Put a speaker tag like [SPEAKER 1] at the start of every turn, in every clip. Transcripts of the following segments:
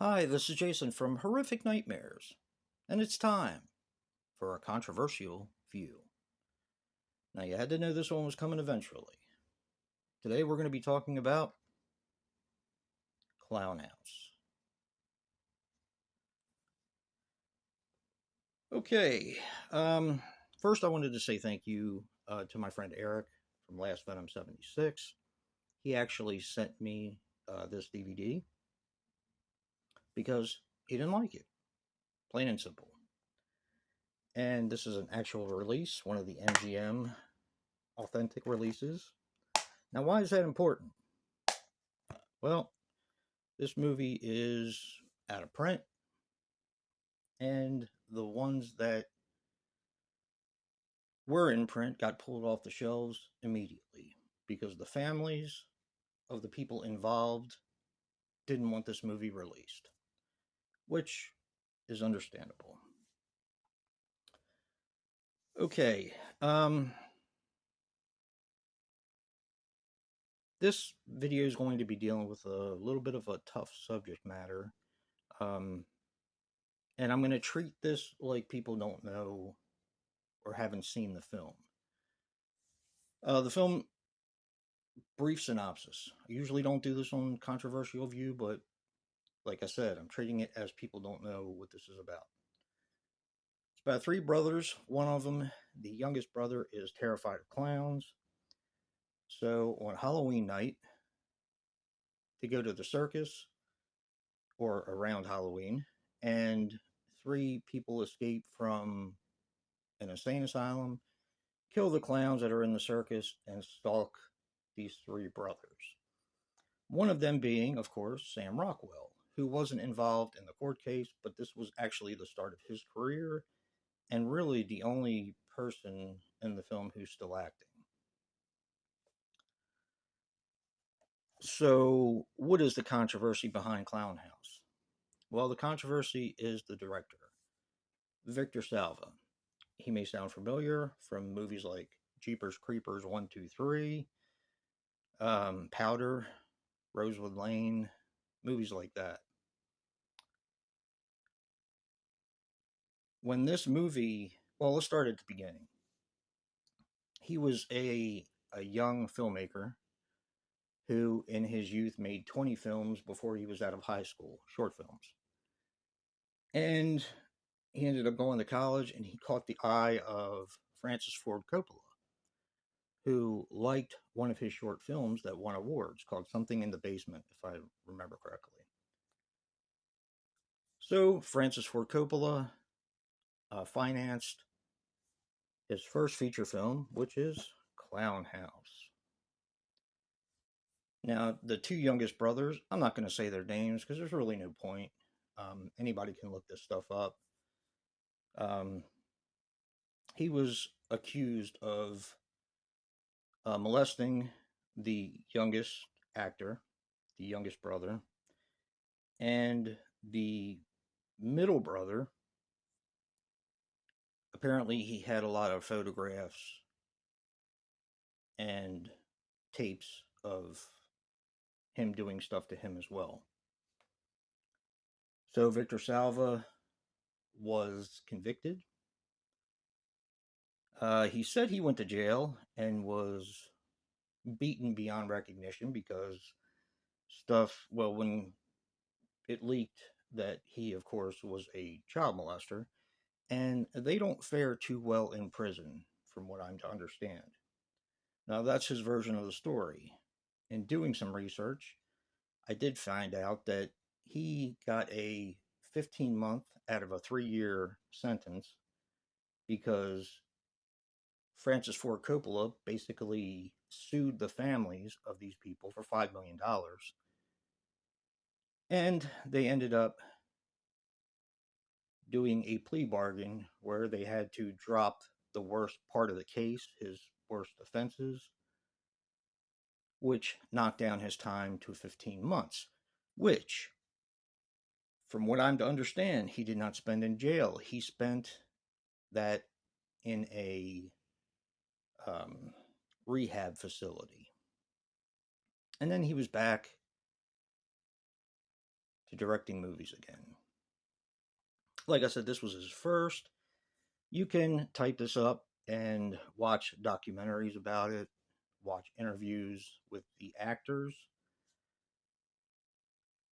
[SPEAKER 1] Hi, this is Jason from Horrific Nightmares, and it's time for a controversial view. Now, you had to know this one was coming eventually. Today, we're going to be talking about Clownhouse. Okay, first, I wanted to say thank you to my friend Eric from Last Venom 76. He actually sent me this DVD because he didn't like it, plain and simple. And this is an actual release, one of the MGM authentic releases. Now, why is that important? Well, this movie is out of print, and the ones that were in print got pulled off the shelves immediately because the families of the people involved didn't want this movie released, which is understandable. Okay, this video is going to be dealing with a little bit of a tough subject matter. Um, and I'm going to treat this like people don't know or haven't seen the film. The film, brief synopsis. I usually don't do this on Controversial View, but like I said, I'm treating it as people don't know what this is about. It's about three brothers. One of them, the youngest brother, is terrified of clowns. So on Halloween night, they go to the circus, or around Halloween, and three people escape from an insane asylum, kill the clowns that are in the circus, and stalk these three brothers. One of them being, of course, Sam Rockwell, who wasn't involved in the court case, but this was actually the start of his career and really the only person in the film who's still acting. So, what is the controversy behind Clownhouse? Well, the controversy is the director, Victor Salva. He may sound familiar from movies like Jeepers Creepers 1, 2, 3, Powder, Rosewood Lane, movies like that. When this movie, well, let's start at the beginning. He was a young filmmaker who, in his youth, made 20 films before he was out of high school, short films. And he ended up going to college and he caught the eye of Francis Ford Coppola, who liked one of his short films that won awards called Something in the Basement, if I remember correctly. So Francis Ford Coppola financed his first feature film, which is Clownhouse. Now, the two youngest brothers, I'm not going to say their names because there's really no point. Anybody can look this stuff up. Um, he was accused of molesting the youngest actor, the youngest brother, and the middle brother. Apparently, he had a lot of photographs and tapes of him doing stuff to him as well. So Victor Salva was convicted. He said he went to jail and was beaten beyond recognition because stuff, well, when it leaked that he, of course, was a child molester, and they don't fare too well in prison, from what I'm to understand. Now, that's his version of the story. In doing some research, I did find out that he got a 15-month out of a 3-year sentence because Francis Ford Coppola basically sued the families of these people for $5 million. And they ended up doing a plea bargain where they had to drop the worst part of the case, his worst offenses, which knocked down his time to 15 months, which, from what I'm to understand, he did not spend in jail. He spent that in a um, rehab facility. And then he was back to directing movies again. Like I said, this was his first. You can type this up and watch documentaries about it, watch interviews with the actors.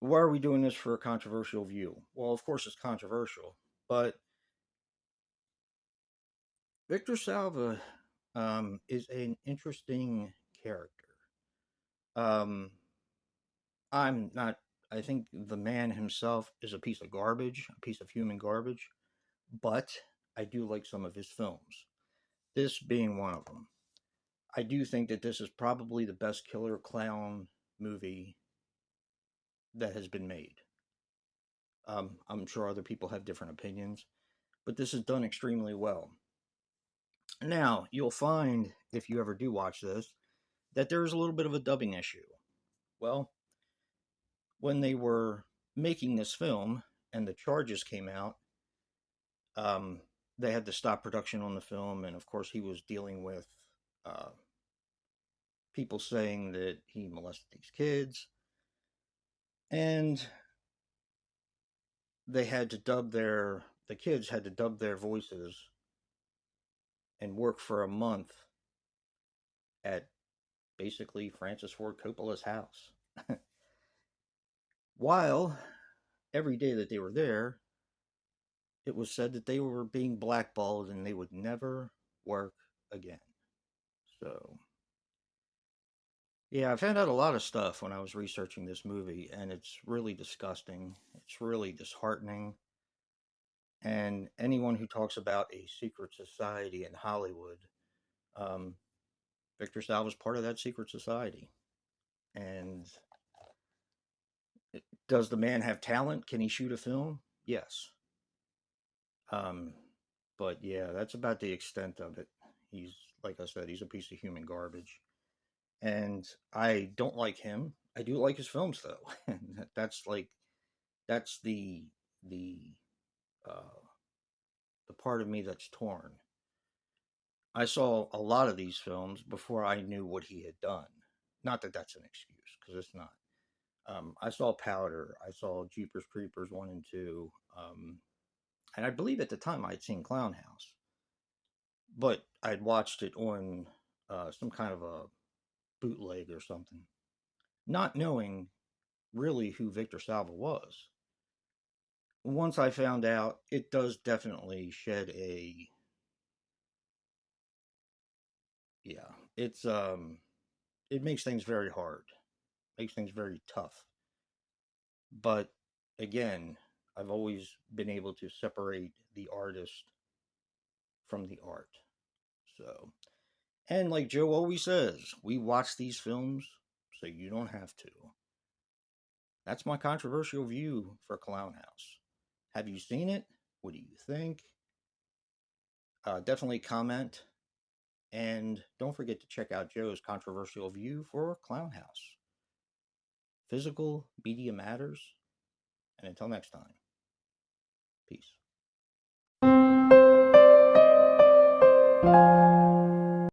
[SPEAKER 1] Why are we doing this for a controversial view? Well, of course, it's controversial, but Victor Salva is an interesting character. Um, I'm not. I think the man himself is a piece of garbage, a piece of human garbage, but I do like some of his films. This being one of them. I do think that this is probably the best killer clown movie that has been made. I'm sure other people have different opinions, but this is done extremely well. Now, you'll find, if you ever do watch this, that there's a little bit of a dubbing issue. Well, when they were making this film and the charges came out, um, they had to stop production on the film, and of course, he was dealing with uh, people saying that he molested these kids, and they had to dub the kids had to dub their voices and work for a month at basically Francis Ford Coppola's house. While every day that they were there, it was said that they were being blackballed and they would never work again. So, yeah, I found out a lot of stuff when I was researching this movie, and it's really disgusting. It's really disheartening. And anyone who talks about a secret society in Hollywood, um, Victor Salva was part of that secret society. And does the man have talent? Can he shoot a film? Yes. Um, but yeah, that's about the extent of it. He's, like I said, he's a piece of human garbage. And I don't like him. I do like his films though. that's like that's the uh, the part of me that's torn. I saw a lot of these films before I knew what he had done. Not that that's an excuse, because it's not. I saw Powder. I saw Jeepers Creepers 1 and 2. And I believe at the time I'd seen Clownhouse. But I'd watched it on some kind of a bootleg or something, not knowing really who Victor Salva was. Once I found out, it does definitely shed a yeah. It makes things very hard, makes things very tough. But again, I've always been able to separate the artist from the art. So, and like Joe always says, we watch these films so you don't have to. That's my controversial view for Clownhouse. Have you seen it? What do you think? Definitely comment. And don't forget to check out Joe's controversial view for Clownhouse. Physical media matters. And until next time, peace.